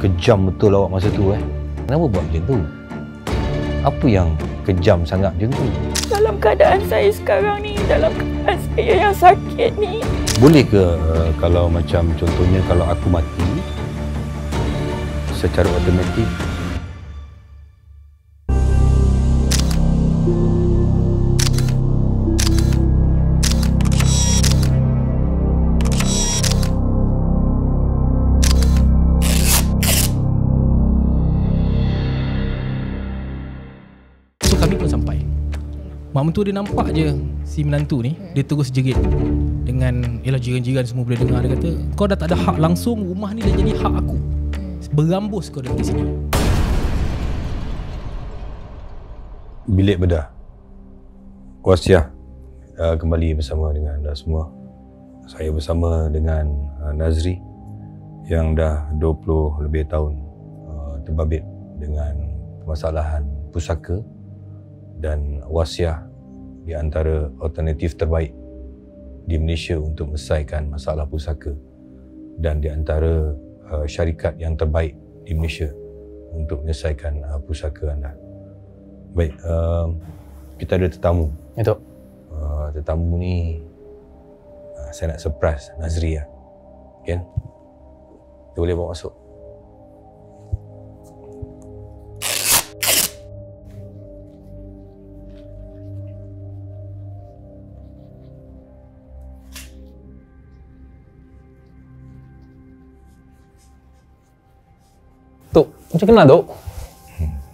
Kejam betul awak masa tu Kenapa buat macam tu? Apa yang kejam sangat macam tu? Dalam keadaan saya sekarang ni, dalam keadaan saya yang sakit ni. Boleh ke kalau macam contohnya kalau aku mati secara automatik kami pun sampai. Mak mentua dia nampak je si menantu ni, dia terus jerit dengan ialah jiran-jiran semua boleh dengar. Dia kata, kau dah tak ada hak langsung, rumah ni dah jadi hak aku. Berambus kau dari sini. bilik bedah wasiah kembali bersama dengan anda semua. Saya bersama dengan Nazri yang dah 20 lebih tahun terbabit dengan permasalahan pusaka dan wasiah di antara alternatif terbaik di Malaysia untuk menyelesaikan masalah pusaka dan di antara syarikat yang terbaik di Malaysia untuk menyelesaikan pusaka anda. Baik, kita ada tetamu. Itu. Tetamu ni saya nak surprise Nazri lah. Kan? Kita boleh bawa masuk. Tok, macam kenal Tok?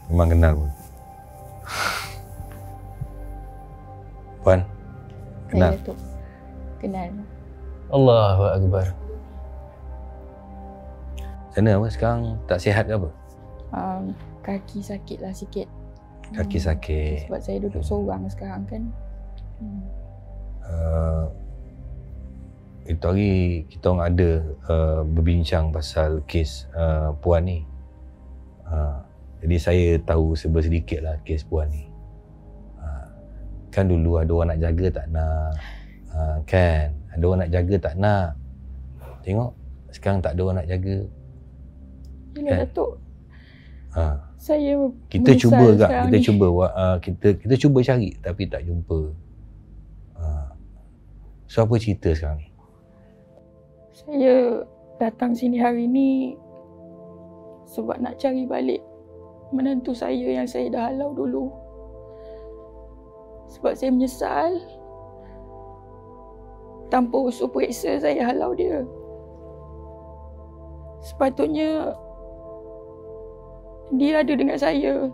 Memang kenal pun. Puan, kenal? Saya tu kenal. Allahu Akbar. Macam mana apa sekarang? Tak sihat ke apa? Kaki sakit lah sikit. Kaki sakit. Sebab saya duduk seorang sekarang kan. Itu hari kita orang ada berbincang pasal kes Puan ni. Jadi saya tahu sedikit lah kes Puan ni. Kan dulu ada orang nak jaga tak nak. Kan ada orang nak jaga tak nak. Tengok sekarang tak ada orang nak jaga. Yalah Datuk. Saya kita cuba agak, kita ni. cuba kita cuba cari tapi tak jumpa. So apa cerita sekarang ni? Saya datang sini hari ni sebab nak cari balik menantu saya yang saya dah halau dulu. Sebab saya menyesal tanpa usul periksa saya halau dia. Sepatutnya dia ada dengan saya,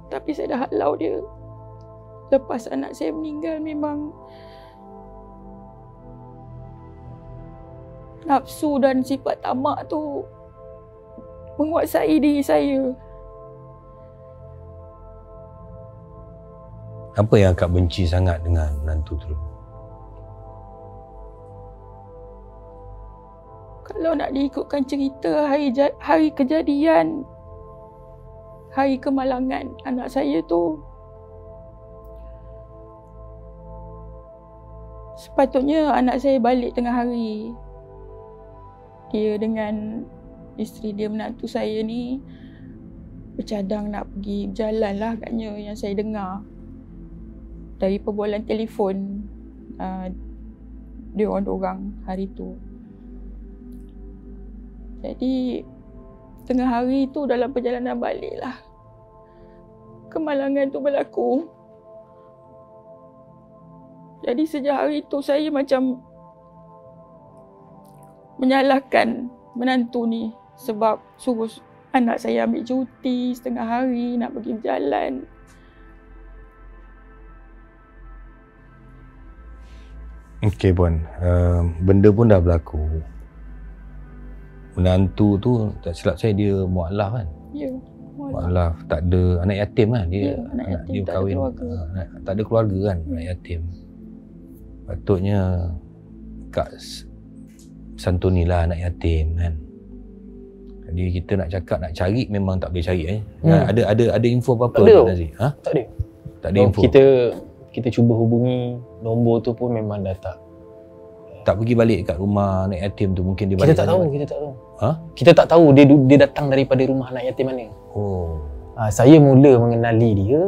tapi saya dah halau dia. Lepas anak saya meninggal, memang nafsu dan sifat tamak tu menguasai diri saya. Apa yang akak benci sangat dengan menantu tu? Kalau nak diikutkan cerita hari kejadian, hari kemalangan anak saya tu, sepatutnya anak saya balik tengah hari. Dia dengan isteri dia, menantu saya ni, bercadang nak pergi berjalan lah agaknya yang saya dengar dari perbualan telefon dia orang hari tu. Jadi tengah hari tu dalam perjalanan balik lah kemalangan tu berlaku. Jadi sejak hari tu saya macam menyalahkan menantu ni sebab suruh anak saya ambil cuti setengah hari nak pergi berjalan. Okey Puan, benda pun dah berlaku. Menantu tu tak silap saya dia mualaf kan? Ya. Mualaf, tak ada anak yatim kan? Dia anak yatim, dia tak ada kahwin, keluarga. tak ada keluarga kan, anak yatim. Patutnya Kak santunilah anak yatim kan. Jadi kita nak cakap nak cari memang tak boleh cari Ada info apa-apa tak Nazri? Tak ada. Tak ada info. Kita cuba hubungi, nombor tu pun memang dah tak tak pergi balik kat rumah anak yatim tu, mungkin dia balik. Kita tak tahu. Ha? Kita tak tahu dia datang daripada rumah anak yatim mana. Oh. Saya mula mengenali dia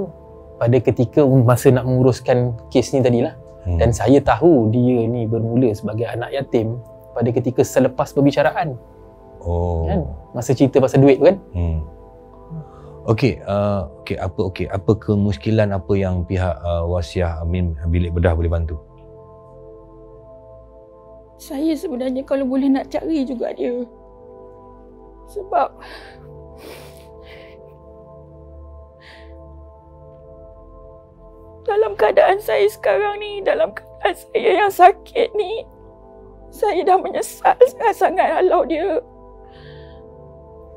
pada ketika masa nak menguruskan kes ni tadilah. Dan saya tahu dia ni bermula sebagai anak yatim pada ketika selepas perbicaraan. Oh. Kan? Masa cerita pasal duit tu kan. Okey, apa kemuskilan apa yang pihak Wasiah Amin Bilik Bedah boleh bantu? Saya sebenarnya kalau boleh nak cari juga dia. Sebab dalam keadaan saya sekarang ni, dalam keadaan saya yang sakit ni, saya dah menyesal sangat-sangat halau dia.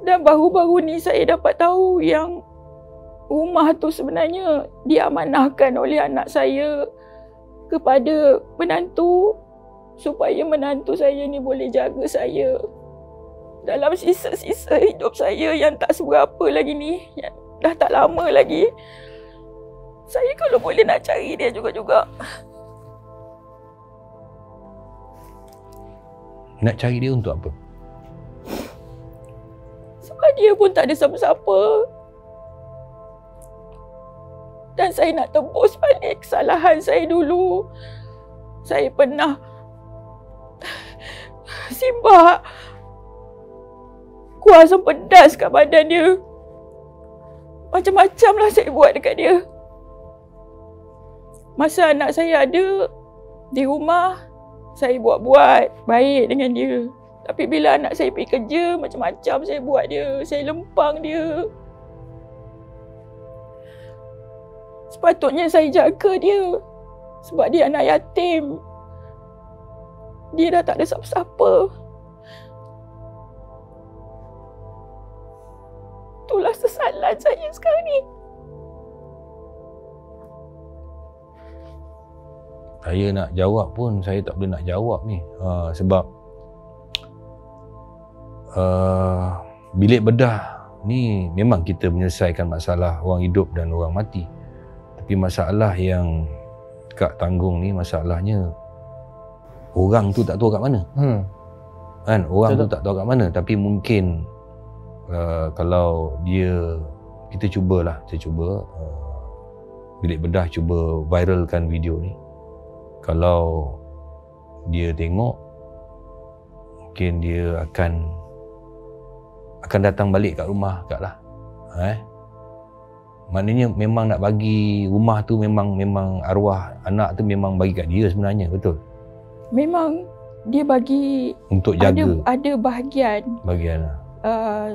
Dan baru-baru ni saya dapat tahu yang rumah tu sebenarnya diamanahkan oleh anak saya kepada menantu supaya menantu saya ni boleh jaga saya dalam sisa-sisa hidup saya yang tak seberapa lagi ni, yang dah tak lama lagi. Saya kalau boleh nak cari dia juga-juga. Nak cari dia untuk apa? Sebab dia pun tak ada siapa-siapa. Dan saya nak tebus balik kesalahan saya dulu. Saya pernah simbah kuah asam pedas kat badan dia. Macam-macam lah saya buat dekat dia. Masa anak saya ada di rumah, saya buat-buat baik dengan dia. Tapi bila anak saya pergi kerja, macam-macam saya buat dia. Saya lempang dia. Sepatutnya saya jaga dia. Sebab dia anak yatim. Dia dah tak ada siapa-siapa. Itulah sesalan saya sekarang ni. Saya nak jawab pun saya tak boleh nak jawab ni. Sebab bilik bedah ni memang kita menyelesaikan masalah orang hidup dan orang mati. Tapi masalah yang Kak tanggung ni, masalahnya orang tu tak tahu kat mana. Kan, orang tu tak tahu kat mana. Tapi mungkin kalau dia, kita cuba bilik bedah cuba viralkan video ni. Kalau dia tengok, mungkin dia akan datang balik kat rumah Kak lah. Maknanya memang nak bagi rumah tu, memang arwah anak tu memang bagi kat dia sebenarnya, betul? Memang dia bagi untuk jaga. Ada bahagian.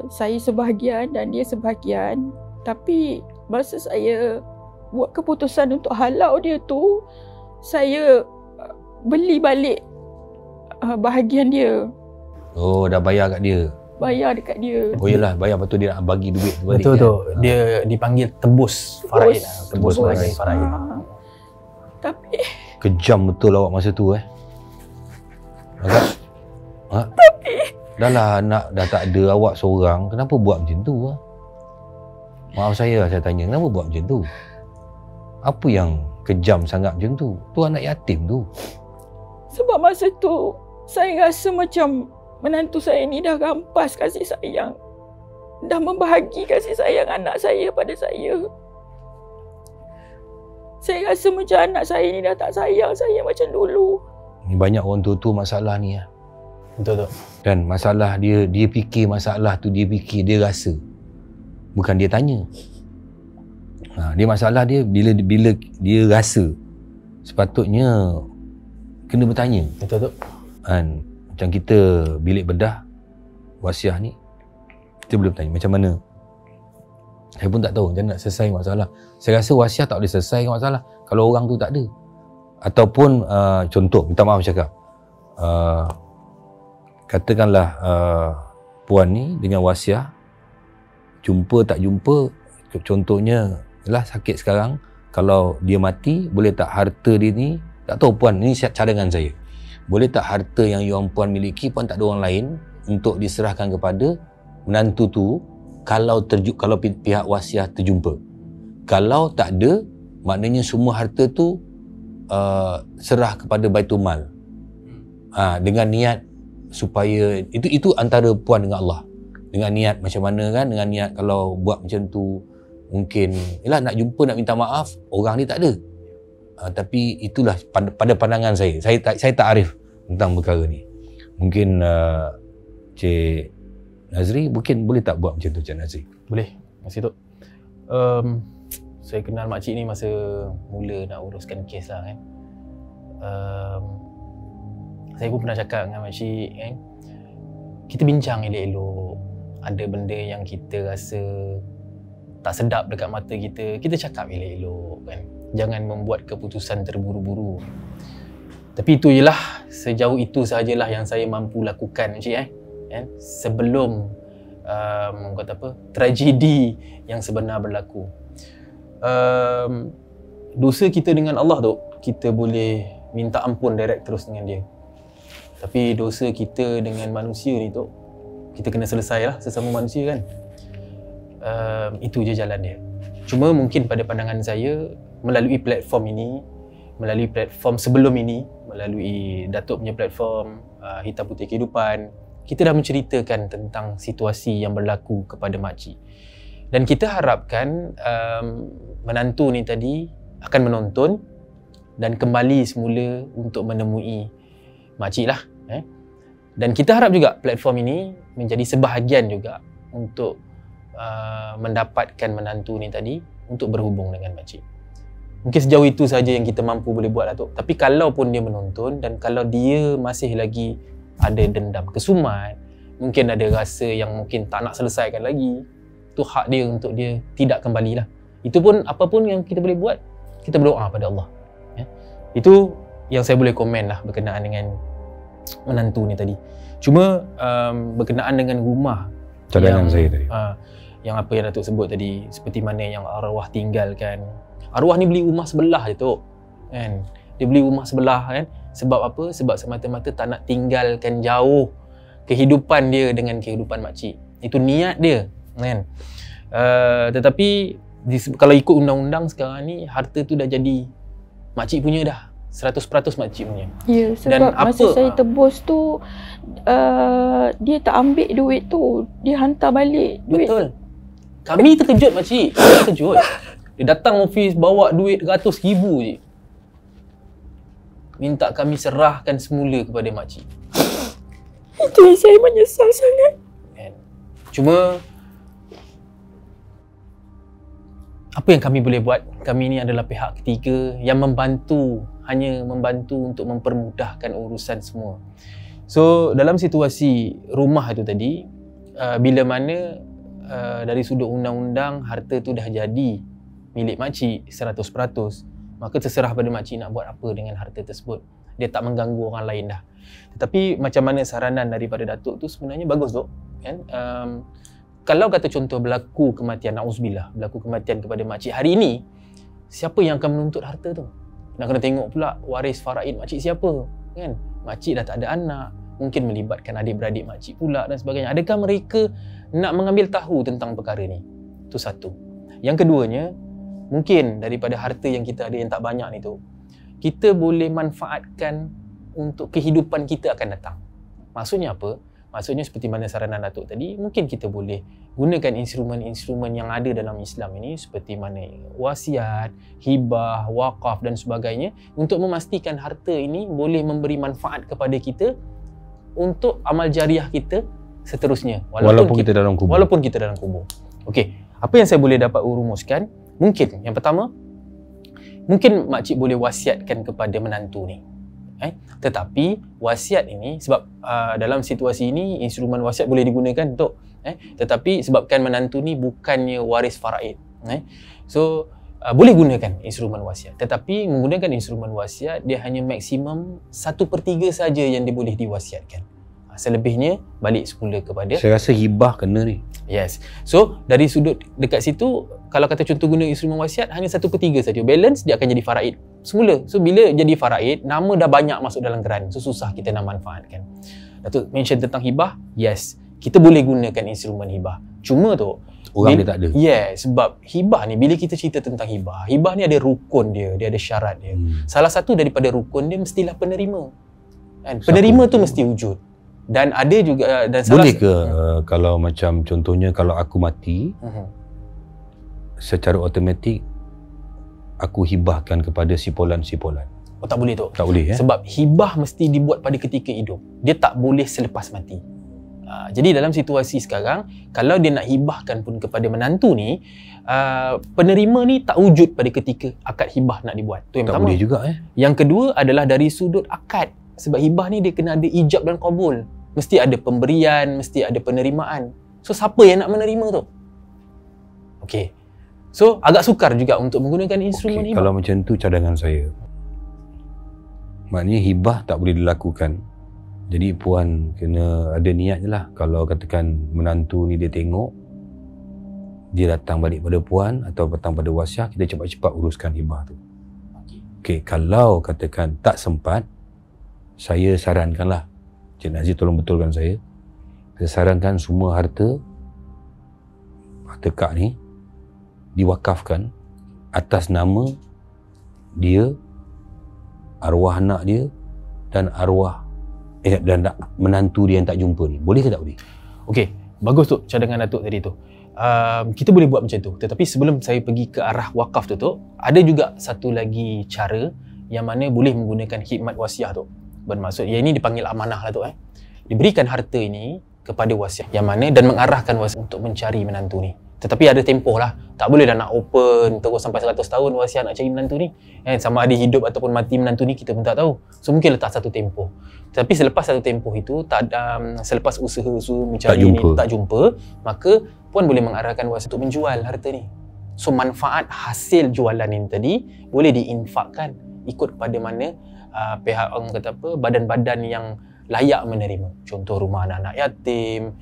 Saya sebahagian dan dia sebahagian. Tapi masa saya buat keputusan untuk halau dia tu, saya beli balik bahagian dia. Oh, dah bayar kat dia. Bayar dekat dia. Oh yalah, bayar, betul dia nak bagi duit tu balik. Betul tu. Dia dipanggil tebus faraid. Tebus faraid. Tapi kejam betul awak masa tu agak. Tapi dah lah anak dah tak ada, awak seorang, kenapa buat macam tu? Maaf saya tanya, kenapa buat macam tu? Apa yang kejam sangat macam tu? Tu anak yatim tu. Sebab masa tu saya rasa macam menantu saya ni dah rampas kasih sayang. Dah membahagi kasih sayang anak saya pada saya. Saya rasa macam anak saya ni dah tak sayang saya macam dulu. Ni banyak orang tua masalah ni . Betul. Dan masalah dia fikir masalah tu, dia rasa. Bukan dia tanya. Dia masalah dia bila dia rasa. Sepatutnya kena bertanya. Betul. Kan, macam kita bilik bedah Wasiah ni, kita boleh bertanya macam mana. Saya pun tak tahu macam nak selesai masalah. Saya rasa Wasiah tak boleh selesai masalah kalau orang tu tak ada. Ataupun contoh, minta maaf cakap, katakanlah puan ni dengan Wasiah jumpa tak jumpa, contohnya lah sakit sekarang, kalau dia mati, boleh tak harta dia ni, tak tahu puan, ni cadangan saya, boleh tak harta yang puan miliki, puan tak ada orang lain, untuk diserahkan kepada menantu tu kalau pihak Wasiah terjumpa. Kalau tak ada, maknanya semua harta tu serah kepada Baitul Mal. dengan niat supaya itu antara puan dengan Allah. Dengan niat macam mana kan, dengan niat kalau buat macam tu mungkin yalah nak jumpa, nak minta maaf, orang ni tak ada. Tapi itulah pada pandangan saya tak arif tentang perkara ni. Mungkin Cik Nazri mungkin boleh tak buat macam tu, Cik Nazri? Boleh. Terima kasih Tok. Saya kenal makcik ni masa mula nak uruskan kes lah kan. Saya pun pernah cakap dengan makcik kan, kita bincang elok-elok. Ada benda yang kita rasa tak sedap dekat mata kita, kita cakap elok-elok kan. Jangan membuat keputusan terburu-buru. Tapi itu ialah, sejauh itu sahajalah yang saya mampu lakukan makcik kan? Sebelum kata apa, tragedi yang sebenar berlaku. Dosa kita dengan Allah tu, kita boleh minta ampun direct terus dengan dia. Tapi dosa kita dengan manusia ni tu, kita kena selesai lah sesama manusia kan. Itu je jalan dia. Cuma mungkin pada pandangan saya, melalui platform ini, melalui platform sebelum ini, melalui Datuk punya platform Hitam Putih Kehidupan, kita dah menceritakan tentang situasi yang berlaku kepada makcik. Dan kita harapkan menantu ni tadi akan menonton dan kembali semula untuk menemui makcik lah. Dan kita harap juga platform ini menjadi sebahagian juga untuk mendapatkan menantu ni tadi untuk berhubung dengan makcik. Mungkin sejauh itu saja yang kita mampu boleh buat lah tu. Tapi kalau pun dia menonton dan kalau dia masih lagi ada dendam kesumat, mungkin ada rasa yang mungkin tak nak selesaikan lagi, itu hak dia untuk dia tidak kembali lah. Itu pun apapun yang kita boleh buat, kita berdoa pada Allah. Itu yang saya boleh komen lah berkenaan dengan menantu ni tadi. Cuma berkenaan dengan rumah cadangan saya tadi, yang apa yang Datuk sebut tadi, seperti mana yang arwah tinggalkan. Arwah ni beli rumah sebelah je tu kan. Dia beli rumah sebelah kan. Sebab apa? Sebab semata-mata tak nak tinggalkan jauh kehidupan dia dengan kehidupan makcik. Itu niat dia kan. Tetapi kalau ikut undang-undang sekarang ni, harta tu dah jadi makcik punya dah. 100% makcik punya. Ya, sebab masa saya tebus tu dia tak ambil duit tu, dia hantar balik duit. Betul. Kami terkejut makcik. Kami terkejut. Dia datang ofis bawa duit RM100,000 je. Minta kami serahkan semula kepada makcik. Itu yang saya menyesal sangat. Cuma apa yang kami boleh buat? Kami ni adalah pihak ketiga yang membantu, hanya membantu untuk mempermudahkan urusan semua. So dalam situasi rumah itu tadi, bila mana dari sudut undang-undang harta tu dah jadi milik makcik 100%, maka terserah pada makcik nak buat apa dengan harta tersebut. Dia tak mengganggu orang lain dah. Tetapi macam mana saranan daripada Datuk tu sebenarnya bagus tu kan. Kalau kata contoh berlaku kematian, na'udzubillah, berlaku kematian kepada makcik hari ini, siapa yang akan menuntut harta tu? Nak kena tengok pula waris faraid makcik siapa kan. Makcik dah tak ada anak, mungkin melibatkan adik-beradik makcik pula dan sebagainya. Adakah mereka nak mengambil tahu tentang perkara ni? Itu satu. Yang keduanya, mungkin daripada harta yang kita ada yang tak banyak ni tu, kita boleh manfaatkan untuk kehidupan kita akan datang. Maksudnya apa? Maksudnya seperti mana saranan Datuk tadi, mungkin kita boleh gunakan instrumen-instrumen yang ada dalam Islam ini, seperti mana wasiat, hibah, wakaf dan sebagainya, untuk memastikan harta ini boleh memberi manfaat kepada kita untuk amal jariah kita seterusnya, walaupun kita dalam kubur. Walaupun kita dalam kubur. Okey, apa yang saya boleh dapat rumuskan? Mungkin yang pertama, mungkin makcik boleh wasiatkan kepada menantu ni. Tetapi wasiat ini, sebab dalam situasi ini instrumen wasiat boleh digunakan untuk tetapi sebabkan menantu ni bukannya waris faraid, so boleh gunakan instrumen wasiat. Tetapi menggunakan instrumen wasiat, dia hanya maksimum 1/3 saja yang dia boleh diwasiatkan. Selebihnya balik semula kepada, saya rasa hibah kena ni. Yes. So dari sudut dekat situ, kalau kata contoh guna instrumen wasiat, hanya 1/3 saja. Balance dia akan jadi faraid semula. So bila jadi faraid, nama dah banyak masuk dalam geran. So susah kita nak manfaatkan. Datuk mention tentang hibah. Yes, kita boleh gunakan instrumen hibah. Cuma tu orang dia tak ada. Yes, sebab hibah ni, bila kita cerita tentang hibah, hibah ni ada rukun dia ada syarat dia. Salah satu daripada rukun dia mestilah penerima. Kan? Penerima tu mesti wujud. Dan ada juga dan boleh ke kalau macam contohnya kalau aku mati secara automatik aku hibahkan kepada sipolan-sipolan? Oh, tak boleh tu. Tak boleh Sebab hibah mesti dibuat pada ketika hidup. Dia tak boleh selepas mati. Jadi dalam situasi sekarang, kalau dia nak hibahkan pun kepada menantu ni, penerima ni tak wujud pada ketika akad hibah nak dibuat. Tu yang tak pertama. boleh juga Yang kedua adalah dari sudut akad. Sebab hibah ni dia kena ada ijab dan qabul. Mesti ada pemberian, mesti ada penerimaan. So siapa yang nak menerima tu? Okey. So agak sukar juga untuk menggunakan instrumen hibah. Kalau macam tu cadangan saya. Maknanya hibah tak boleh dilakukan. Jadi puan kena ada niat je lah. Kalau katakan menantu ni dia tengok, dia datang balik pada puan atau datang pada wasiah, kita cepat-cepat uruskan hibah tu. Okey, kalau katakan tak sempat, saya sarankanlah, Cik Nazir tolong betulkan saya sarankan semua harta kak ni diwakafkan atas nama dia, arwah anak dia dan arwah dan menantu dia yang tak jumpa ni. Boleh ke tak boleh? Okey, bagus tu cadangan Datuk tadi tu. Kita boleh buat macam tu. Tetapi sebelum saya pergi ke arah wakaf tu, ada juga satu lagi cara yang mana boleh menggunakan khidmat wasiah tu. Bermaksud, yang ini dipanggil amanah lah tu. Diberikan harta ini kepada wasiah yang mana dan mengarahkan wasiah untuk mencari menantu ni. Tetapi ada tempoh lah. Tak boleh dah nak open terus sampai 100 tahun wasiah nak cari menantu ni. Sama ada hidup ataupun mati menantu ni kita pun tak tahu. So mungkin letak satu tempoh. Tapi selepas satu tempoh itu, selepas usaha mencari ni tak jumpa, maka puan boleh mengarahkan wasiah untuk menjual harta ni. So manfaat hasil jualan ini tadi boleh diinfakkan ikut kepada mana pihak orang kata apa, badan-badan yang layak menerima. Contoh rumah anak-anak yatim,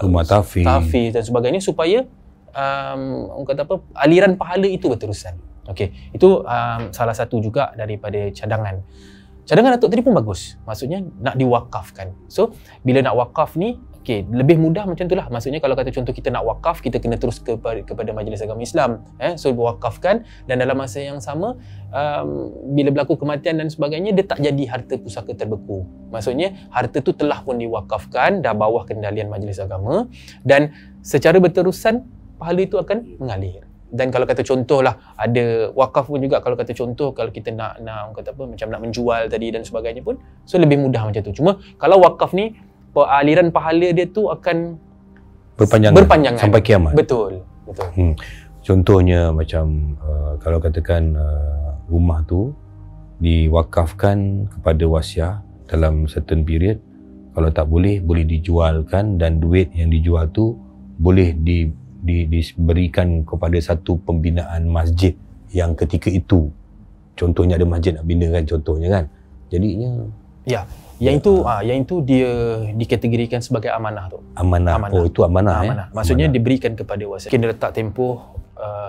rumah tafiz dan sebagainya, supaya orang kata apa, aliran pahala itu berterusan. Okey, itu salah satu juga daripada cadangan. Cadangan Datuk tadi pun bagus. Maksudnya nak diwakafkan. So bila nak wakaf ni, okey, lebih mudah macam itulah. Maksudnya kalau kata contoh kita nak wakaf, kita kena terus kepada Majlis Agama Islam. So diwakafkan, dan dalam masa yang sama bila berlaku kematian dan sebagainya, dia tak jadi harta pusaka terbeku. Maksudnya harta tu telah pun diwakafkan, dah bawah kendalian Majlis Agama, dan secara berterusan pahala itu akan mengalir. Dan kalau kata contohlah, ada wakaf pun juga, kalau kata contoh kalau kita nak orang kata apa, macam nak menjual tadi dan sebagainya pun, so lebih mudah macam tu. Cuma kalau wakaf ni, aliran pahala dia tu akan berpanjangan sampai kiamat. Betul. Contohnya macam kalau katakan rumah tu diwakafkan kepada wasiah dalam certain period, kalau tak boleh dijualkan, dan duit yang dijual tu boleh diberikan kepada satu pembinaan masjid yang ketika itu, contohnya ada masjid nak bina kan, contohnya kan, jadinya yang itu dia dikategorikan sebagai amanah tu. Amanah. Oh, itu amanah. Maksudnya diberikan kepada wasiat. Kena letak tempoh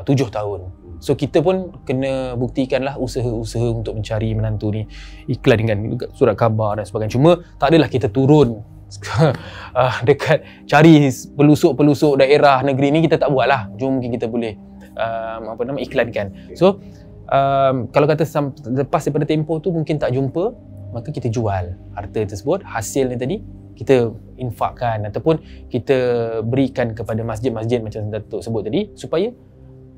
7 tahun. So kita pun kena buktikanlah usaha-usaha untuk mencari menantu ni, iklan dengan surat khabar dan sebagainya. Cuma tak adalah kita turun dekat cari pelusuk-pelusuk daerah negeri ni, kita tak buat lah. Cuma mungkin kita boleh iklankan. So kalau kata lepas daripada tempoh tu mungkin tak jumpa, maka kita jual harta tersebut, hasil ni tadi kita infakkan ataupun kita berikan kepada masjid-masjid macam Datuk sebut tadi, supaya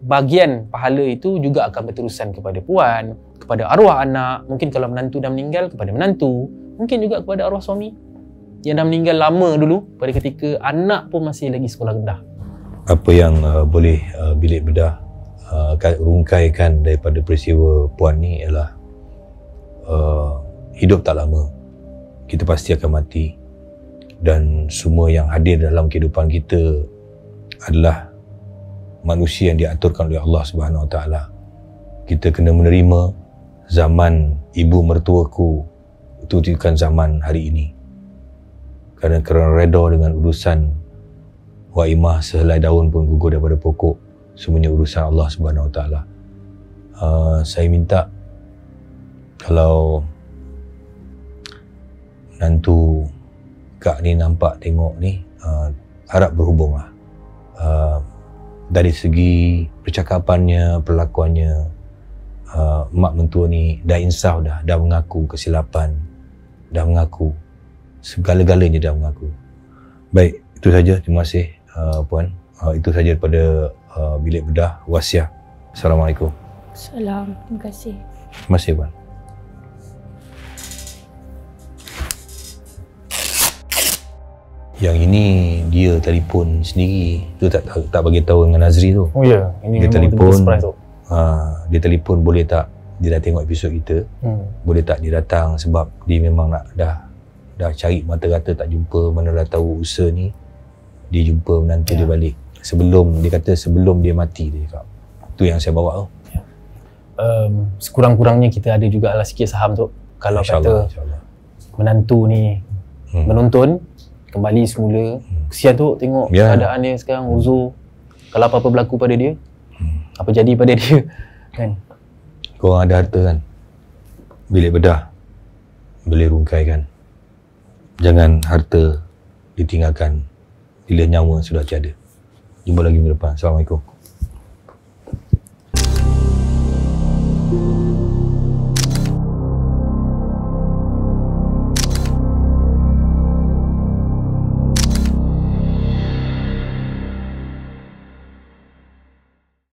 bahagian pahala itu juga akan berterusan kepada puan, kepada arwah anak, mungkin kalau menantu dah meninggal kepada menantu, mungkin juga kepada arwah suami yang dah meninggal lama dulu pada ketika anak pun masih lagi sekolah rendah. Apa yang boleh bilik bedah rungkaikan daripada peristiwa puan ni ialah hidup tak lama, kita pasti akan mati, dan semua yang hadir dalam kehidupan kita adalah manusia yang diaturkan oleh Allah Subhanahu Wa Taala. Kita kena menerima zaman ibu mertuaku itu bukan zaman hari ini. Kerana reda dengan urusan waimah sehelai daun pun gugur daripada pokok, semuanya urusan Allah Subhanahu Wa Taala. Saya minta kalau nantu kak ni nampak tengok ni, harap berhubunglah. Dari segi percakapannya, perlakuannya, mak mentua ni dah insaf dah mengaku kesilapan. dah mengaku. Segala-galanya dah mengaku. Baik, itu saja. Terima kasih Puan. Itu saja daripada Bilik Bedah Wasiah. Assalamualaikum. Salam. Terima kasih. Terima kasih Puan. Yang ini dia telefon sendiri. Tu tak bagi tahu dengan Nazri tu. Oh ya, ini Dia memang telefon. surprise tu. Dia telefon boleh tak dia dah tengok episod kita. Boleh tak dia datang sebab dia memang nak dah cari mata-rata tak jumpa, mana dah tahu usaha ni dia jumpa menantu dia balik. Dia kata sebelum dia mati dia cakap. Tu yang saya bawa tu. Sekurang-kurangnya kita ada jugalah sikit saham tu. Kalau kata InsyaAllah. menantu ni menonton kembali semula, kesian tu tengok keadaan dia sekarang, uzur. Kalau apa-apa berlaku pada dia, apa jadi pada dia kan. Korang ada harta kan, Bilik Bedah boleh rungkaikan. Jangan harta ditinggalkan bila nyawa sudah tiada. Jumpa lagi minggu depan. Assalamualaikum.